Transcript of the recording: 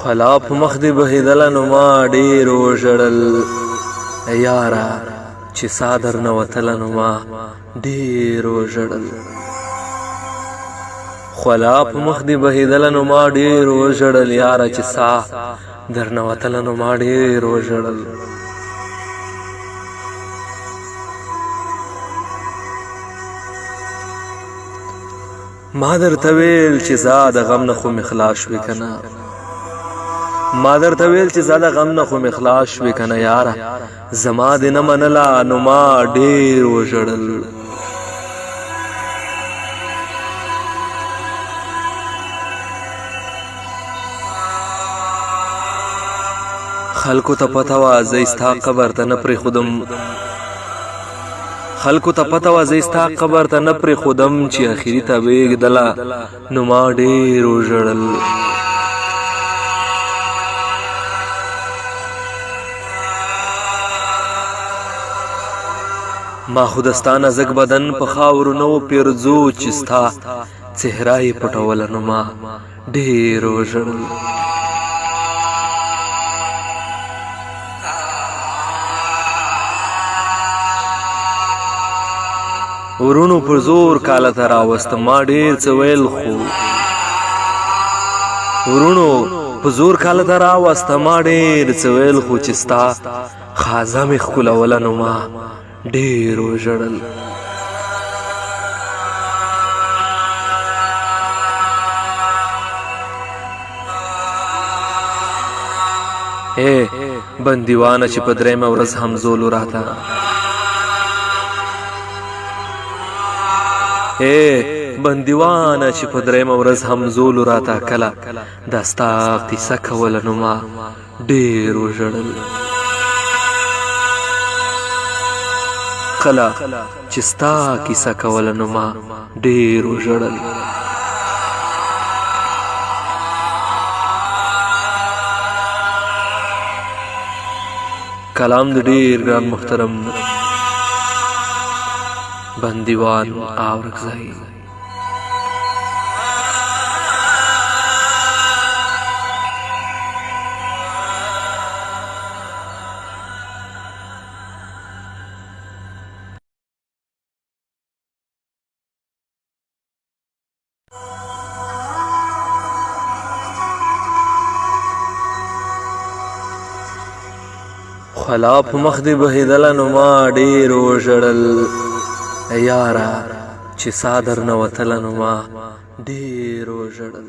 خلا په مخ دې بهېدله نو ما ډېر وژړل یاره چې ساه درنه وتله نو ما ډېر وژړل خلا په مخ دې بهېدله نو ما ډېر وژړل یاره چې ساه درنه وتله نو ما ډېر وژړل ما درته ویل چې زه د غم نه خو مې خلاص شوې که نه ما درته ویل چې زه د غم نه خو مې خلاص شوې که نه یاره زما دې نه منله نو ما ډېر وژړل خلکو ته پته وه زه ستا قبر ته نه پرېښودم خلکو ته پته وه زه ستا قبر ته نه پرېښودم چې اخري ته بېږدله نو ما ډېر وژړل ما خو د ستا نازک بدن په خاورو نه وپېرځو چې ستا څهره یې پټوله نو ما ډېر وژړل ورونو پر زور کاله ته راوستم ما ډېر څه ویل خو ورونو په زور کاله ته راوسته ما ډېر څه ویل خو چې ستا خازه مې ښکلوله نو ما ډېر وژړل اے بندیوانه چې په درېیمه ورځ همزولو راته اے بندیوانه چې په درېیمه ورځ همزولو راته کله دا ستا قیصه کوله نو ما ډېر وژړل کله چې ستا کیسه کوله نو ما ډېر وژړل کلام د ډېر ګران محترم بندیوان اورکزی خلا په مخ دې بهېدله نو ما ډېر وژړل یاره چې ساه درنه وتله نو ما ډېر وژړل